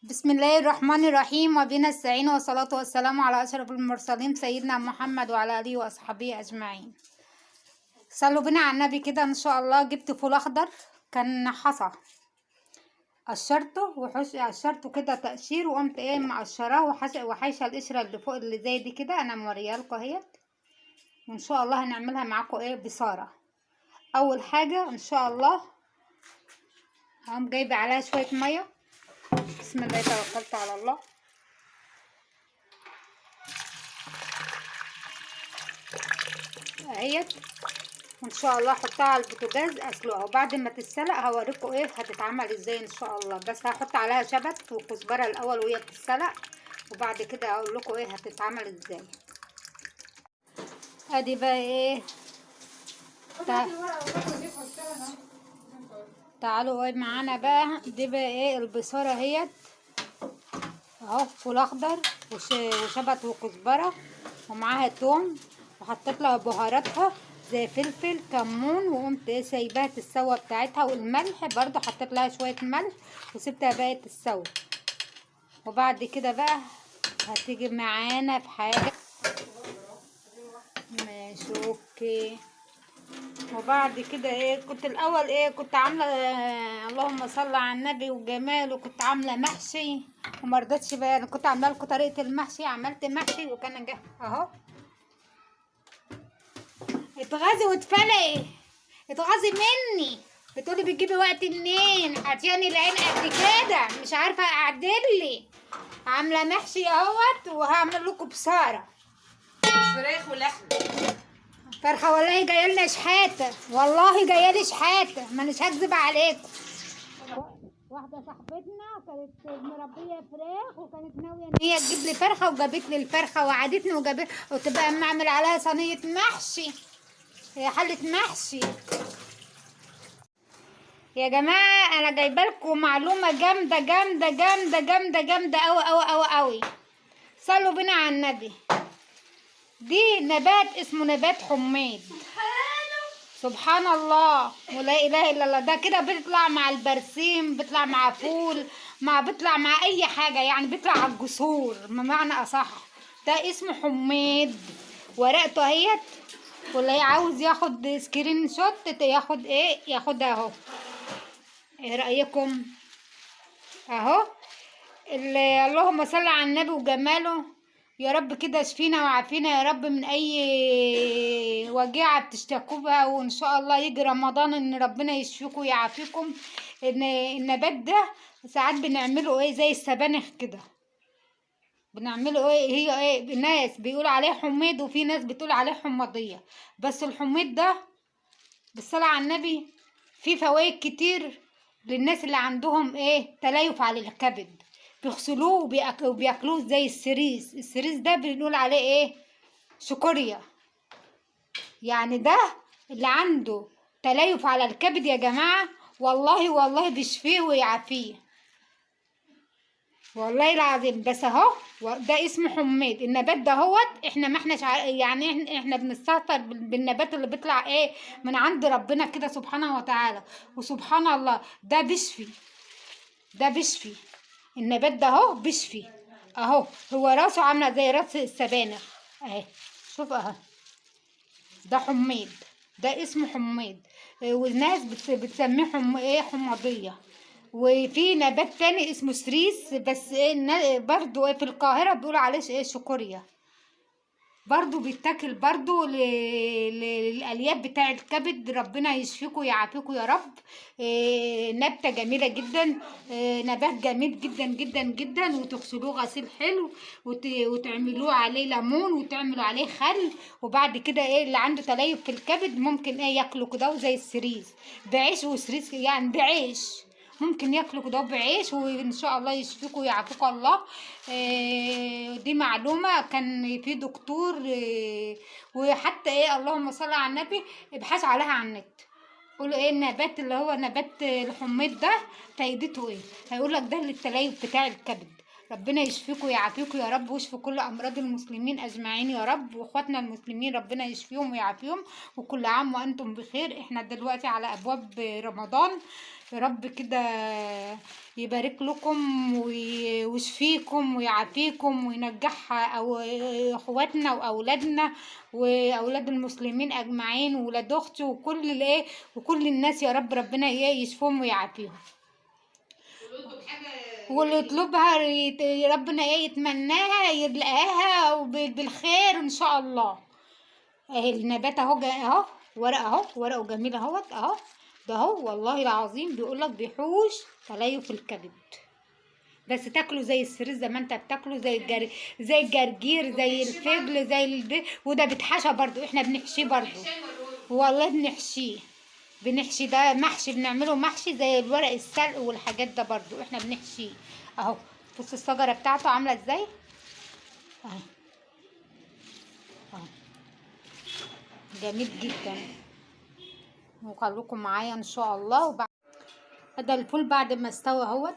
بسم الله الرحمن الرحيم، وبنا السعين، والصلاة والسلام على أشرف المرسلين سيدنا محمد وعلى آله وأصحابه أجمعين. صلوا بنا على النبي كده. إن شاء الله جبت فول أخضر كان حصى، قشرته قشرته كده تقشير، وقمت مقشراه وحايشه القشرة اللي فوق اللي زي دي كده. أنا موريها لكم اهيت، وإن شاء الله هنعملها معاكم بصارة. أول حاجة إن شاء الله هقوم جايبة عليها شوية مية. بسم الله توكلت على الله. اهيت، وان شاء الله احطها على البوتاجاز اسلقها، وبعد ما تتسلق هوريكم هتتعمل ازاي ان شاء الله. بس هحط عليها شبت وكزبره الاول وهي بتتسلق، وبعد كده هقول لكم هتتعمل ازاي. ادي بقى تعالوا معانا بقى. دي بقى البصاره اهيت اهو، فول اخضر وشبت وكزبره، ومعاها توم، وحطيت لها بهاراتها زي فلفل كمون، وقمت سايباها تتسوى بتاعتها، والملح برضو حطيت لها شويه ملح وسبتها بقى تتسوى. وبعد كده بقى هتيجي معانا في حاجه ماشي اوكي. وبعد كده كنت الاول كنت عامله اللهم صل على النبي وجمال، وكنت عامله محشي ومرضتش بقى. انا كنت عامله لكم طريقه المحشي، عملت محشي وكان جه اهو. اتغازي واتفلقي، اتغازي مني. بتقولي بتجيبي وقت منين؟ عطياني العين قد كده مش عارفه اعدلي. عامله محشي اهوت، وهعمل لكم بصاره فراخ ولحم. فرخه. والله جايه لنا شحاته، والله جايه لي شحاته، مانيش هكذب عليكم. واحده صاحبتنا كانت مربيه فراخ، وكانت ناويه ان هي تجيب لي فرخه، وجابت لي الفرخه وعدتني وجابت، وتبقى اما اعمل عليها صينيه محشي، هي حله محشي. يا جماعه انا جايبه لكم معلومه جامده جامده جامده جامده جامده قوي قوي قوي قوي. صلوا بنا على النبي. دي نبات اسمه نبات حميد. سبحان الله ولا اله الا الله. ده كده بيطلع مع البرسيم، بيطلع مع فول، بيطلع مع اي حاجه، يعني بيطلع على الجسور بمعنى اصح. ده اسمه حميد، ورقته اهيت. واللي عاوز ياخد سكرين شوت ياخد ياخدها اهو. ايه رايكم؟ اهو اللهم صل على النبي وجماله. يا رب كده اشفينا وعافينا يا رب من اي وجيعه بتشتكوا بها، وان شاء الله يجي رمضان ان ربنا يشفيكم ويعافيكم. ان النبات ده ساعات بنعمله زي السبانخ كده، بنعمله هي ناس بيقول عليه حميد، وفي ناس بتقول عليه حمضيه. بس الحميد ده بالصلاه على النبي فيه فوائد كتير للناس اللي عندهم تليف على الكبد. بيغسلوه وبياكلوه زي السريس ده بنقول عليه شكوريا. يعني ده اللي عنده تليف على الكبد يا جماعة، والله والله بيشفيه ويعافيه والله العظيم. بس اهو ده اسمه حميد. النبات ده احنا ما احناش يعني احنا بنستهتر بالنبات اللي بيطلع من عند ربنا كده سبحانه وتعالى. وسبحان الله ده بيشفي، ده بيشفي. النبات ده بيشفي اهو. هو راسه عامله زي راس السبانخ اهي، شوف اهو. ده حميد، ده اسمه حميد. والناس بتسميه حمضيه. وفي نبات تاني اسمه سريس، بس برضو في القاهره بيقولوا عليه شكوريا. برضو بيتاكل برضو للالياف بتاع الكبد. ربنا يشفيكم ويعافيكم يا رب. نبته جميله جدا، نبات جميل جدا جدا جدا. وتغسلوه غسيل حلو، وتعملوه عليه ليمون، وتعملوا عليه خل. وبعد كده اللي عنده تليف في الكبد ممكن ياكله كده زي السريس بعيش. وسريس يعني بعيش، ممكن ياكلوا كده بعيش، وان شاء الله يشفيكوا ويعافيكوا الله. دي معلومه كان في دكتور وحتى اللهم صل على النبي ابحثوا عليها على النت. قولوا النبات اللي هو نبات الحميد ده فايدته هيقول لك ده للتليف بتاع الكبد. ربنا يشفيكم ويعافيكم يا رب، ويشفي كل امراض المسلمين اجمعين يا رب. واخواتنا المسلمين ربنا يشفيهم ويعافيهم، وكل عام وانتم بخير. احنا دلوقتي على ابواب رمضان. يا رب كده يبارك لكم ويشفيكم ويعافيكم وينجح أو اخواتنا واولادنا واولاد المسلمين اجمعين وولاد اختي وكل الايه وكل الناس، يا رب ربنا ايه يشفيهم ويعافيهم. واللي يطلبها ربنا ايه يتمناها يلاقيها بالخير ان شاء الله. اهي النبات اهو اهو ورق اهو ورقه جميل اهوت اهو. ده اهو والله العظيم بيقولك بيحوش تليف الكبد، بس تاكله زي السرير زي ما انت بتاكله، زي الجرجير زي الفجل وده بيتحشى برضو، احنا بنحشيه برضو والله بنحشي ده محشي، بنعمله محشي زي الورق السلق والحاجات ده برضو احنا بنحشيه اهو. بص الشجره بتاعته عامله ازاي اهي اهو، جميل جدا. وخليكم معايا ان شاء الله. ده الفول بعد ما استوى اهوت،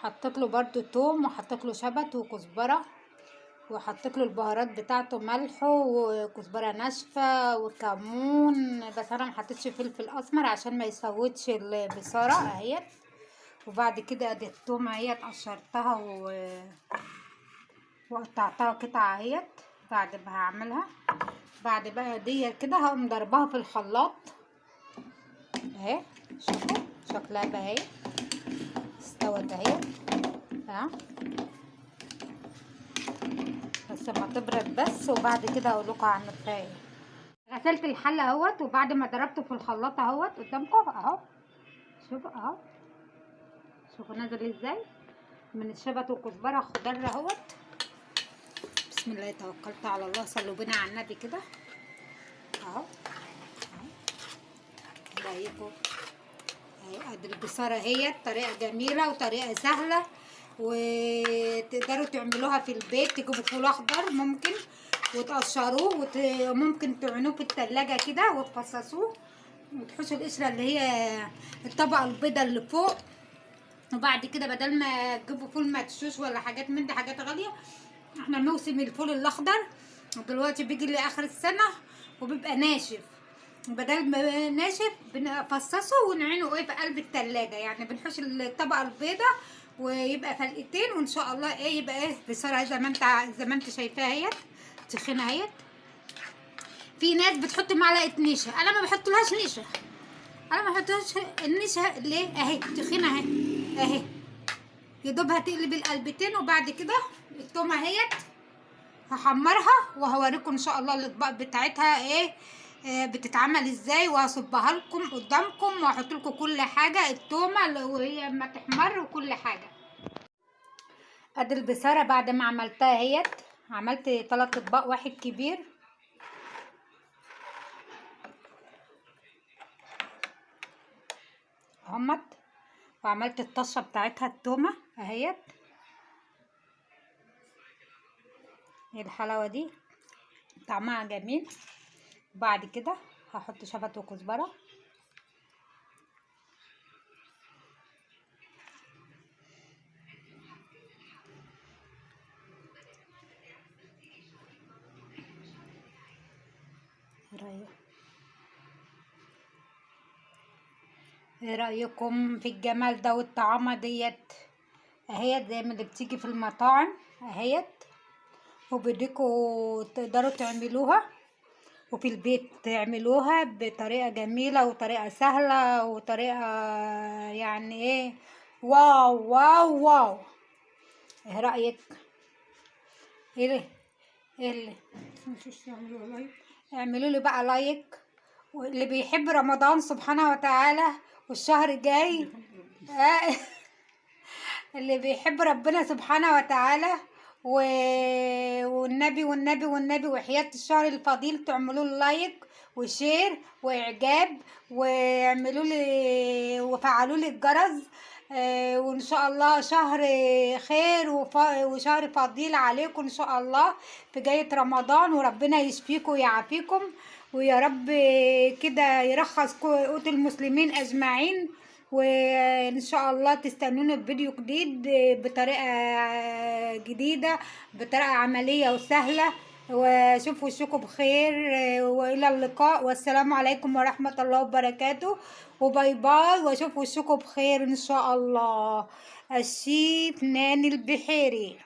حطيت له برضو توم وحطيت له شبت وكزبره وحطيت له البهارات بتاعته، ملح وكزبره ناشفه وكمون، بس انا ما حطيتش فلفل اسمر عشان ما يسودش البصاره اهيت. وبعد كده ادي التومه اهيت قشرتها وقطعتها قطع اهيت. بعد ما هعملها بعد بقى دي كده هقوم ضربها في الخلاط اهي. شوفوا شكلها بقى اهي استوت اهي ها، بس ما تبرد بس. وبعد كده اقول لكم عن الفراخ. غسلت الحله اهوت وبعد ما ضربته في الخلاط اهوت قدامكم اهو. شوفوا اهو، شوفوا نازل ازاي من الشبت والكزبره خضار اهوت. بسم الله توكلت على الله، صلوا بنا على النبي كده اهو. رايكم اهي ادي البصاره اهي، طريقه جميله وطريقه سهله وتقدروا تعملوها في البيت. تجيبوا فول اخضر ممكن وتقشروه وممكن تعينوه في التلاجة كده وتفصصوه وتحشوا القشره اللي هي الطبقه البيضاء اللي فوق. وبعد كده بدل ما تجيبوا فول مدشوش ولا حاجات من دي حاجات غاليه، احنا موسم الفول الاخضر ودلوقتي بيجي لاخر السنه وبيبقى ناشف، بدل ما ناشف بنفصصه ونعينه ايه في قلب التلاجة، يعني بنحش الطبقه البيضاء ويبقى فلقتين وان شاء الله ايه يبقى ايه بصراحه زي ما انت شايفاها اهيت تخينه اهيت. في ناس بتحط معلقه نشا، انا ما بحطلهاش نشا، انا ما بحطلهاش النشا ليه اهي تخينه اهي اهي. يدوبها تقلب القلبتين وبعد كده التومه اهيت هحمرها وهوريكم ان شاء الله الاطباق بتاعتها ايه بتتعمل ازاي، وهصبها لكم قدامكم واحط لكم كل حاجه التومه وهي اما تحمر وكل حاجه. ادي البصاره بعد ما عملتها اهيت، عملت 3 اطباق، واحد كبير اهمت، وعملت الطشه بتاعتها التومه اهيت. ايه الحلاوه دي طعمها جميل. بعد كده هحط شبت وكزبره ايه رأيكم في الجمال ده والطعامة ديت اهيت زي ما اللي بتيجي في المطاعم اهيت، وبديكوا تقدروا تعملوها وفي البيت تعملوها بطريقة جميلة وطريقة سهلة وطريقة يعني ايه واو واو واو. ايه رأيك؟ ايه اللي اعملوا لي بقى لايك، واللي بيحب رمضان سبحانه وتعالى والشهر الجاي اللي بيحب ربنا سبحانه وتعالى والنبي وحياة الشهر الفضيل تعملوا لي لايك وشير واعجاب واعملوا لي وفعلوا لي الجرس. وان شاء الله شهر خير وشهر فضيل عليكم ان شاء الله في جاية رمضان، وربنا يشفيكم ويعافيكم ويا رب كده يرخص قوت المسلمين اجمعين. وان شاء الله تستنونا بفيديو جديد بطريقة جديدة بطريقة عملية وسهلة وشوف وشكم بخير، والى اللقاء والسلام عليكم ورحمة الله وبركاته، وباي باي، واشوف وشكم بخير ان شاء الله. الشيف ناني البحيري.